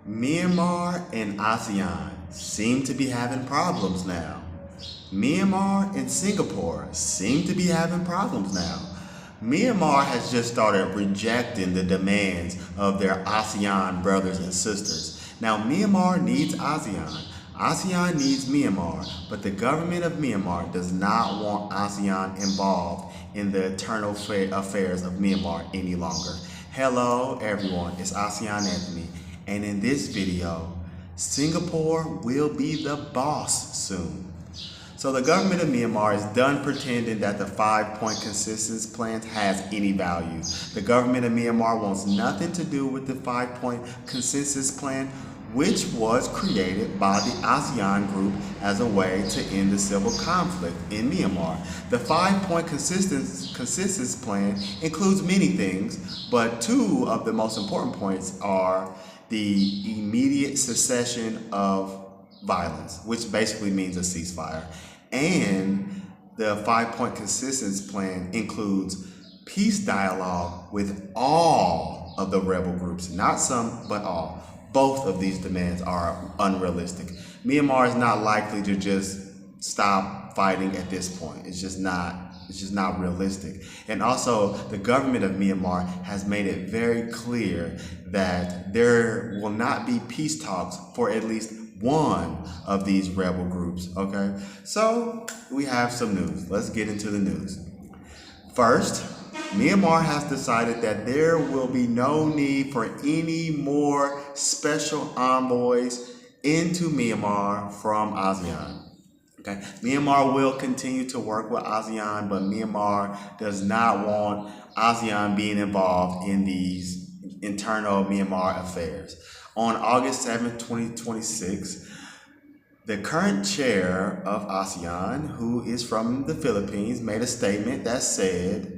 Myanmar and ASEAN seem to be having problems now. Myanmar and Singapore seem to be having problems now. Myanmar has just started rejecting the demands of their ASEAN brothers and sisters. Now, Myanmar needs ASEAN. ASEAN needs Myanmar, but the government of Myanmar does not want ASEAN involved in the internal affairs of Myanmar any longer. Hello, everyone. It's ASEAN Anthony. And in this video, Singapore will be the boss soon. So the government of Myanmar is done pretending that the 5-point consensus plan has any value. The government of Myanmar wants nothing to do with the 5-point consensus plan, which was created by the ASEAN group as a way to end the civil conflict in Myanmar. The 5-point consensus plan includes many things, but two of the most important points are the immediate cessation of violence, which basically means a ceasefire. And the 5-point consensus plan includes peace dialogue with all of the rebel groups, not some, but all. Both of these demands are unrealistic. Myanmar is not likely to just stop fighting at this point. It's just not realistic. And also, the government of Myanmar has made it very clear that there will not be peace talks for at least one of these rebel groups, okay? So, we have some news. Let's get into the news. First, Myanmar has decided that there will be no need for any more special envoys into Myanmar from ASEAN. Okay. Myanmar will continue to work with ASEAN, but Myanmar does not want ASEAN being involved in these internal Myanmar affairs. On August 7th, 2026, the current chair of ASEAN, who is from the Philippines, made a statement that said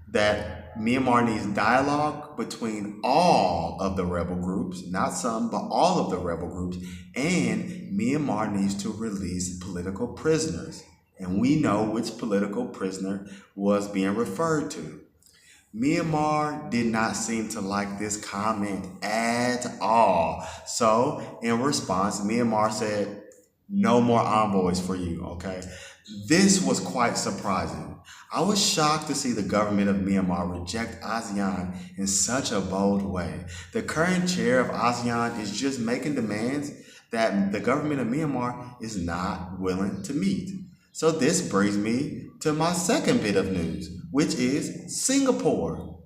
that Myanmar needs dialogue between all of the rebel groups, not some, but all of the rebel groups, and Myanmar needs to release political prisoners. And we know which political prisoner was being referred to. Myanmar did not seem to like this comment at all. So, in response, Myanmar said, no more envoys for you, okay? This was quite surprising. I was shocked to see the government of Myanmar reject ASEAN in such a bold way. The current chair of ASEAN is just making demands that the government of Myanmar is not willing to meet. So this brings me to my second bit of news, which is Singapore.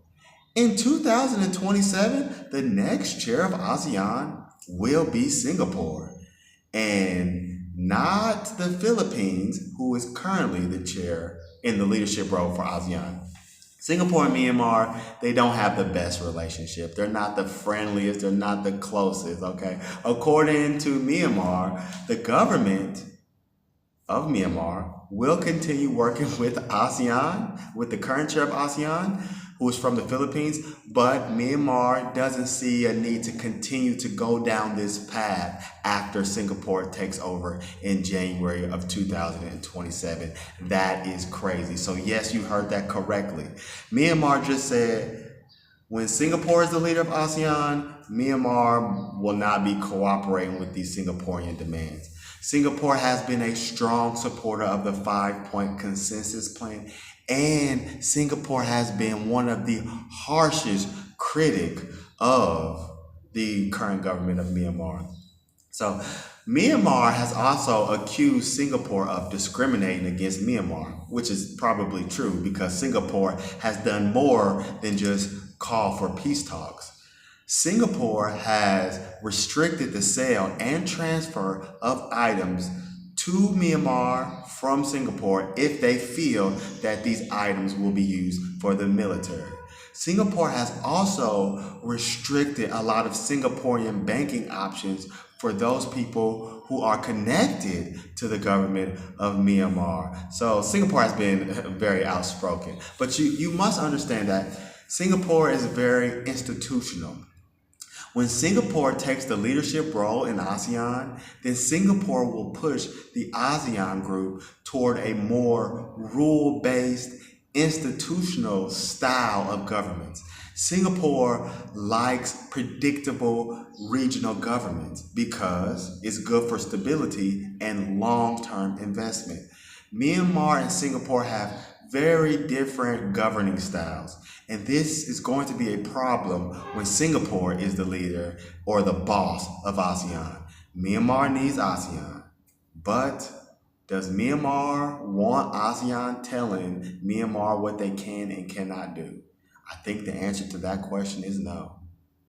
In 2027, the next chair of ASEAN will be Singapore, and not the Philippines, who is currently the chair in the leadership role for ASEAN. Singapore and Myanmar, they don't have the best relationship. They're not the friendliest, they're not the closest, okay? According to Myanmar, the government of Myanmar will continue working with ASEAN, with the current chair of ASEAN, who is from the Philippines, but Myanmar doesn't see a need to continue to go down this path after Singapore takes over in January of 2027. That is crazy. So yes, you heard that correctly. Myanmar just said, when Singapore is the leader of ASEAN, Myanmar will not be cooperating with these Singaporean demands. Singapore has been a strong supporter of the 5-point consensus plan, and Singapore has been one of the harshest critics of the current government of Myanmar. So Myanmar has also accused Singapore of discriminating against Myanmar, which is probably true because Singapore has done more than just call for peace talks. Singapore has restricted the sale and transfer of items to Myanmar from Singapore if they feel that these items will be used for the military. Singapore has also restricted a lot of Singaporean banking options for those people who are connected to the government of Myanmar. So Singapore has been very outspoken. But you must understand that Singapore is very institutional. When Singapore takes the leadership role in ASEAN, then Singapore will push the ASEAN group toward a more rule-based, institutional style of government. Singapore likes predictable regional governments because it's good for stability and long-term investment. Myanmar and Singapore have very different governing styles, and this is going to be a problem when Singapore is the leader or the boss of ASEAN. Myanmar needs ASEAN, but does Myanmar want ASEAN telling Myanmar what they can and cannot do? I think the answer to that question is no.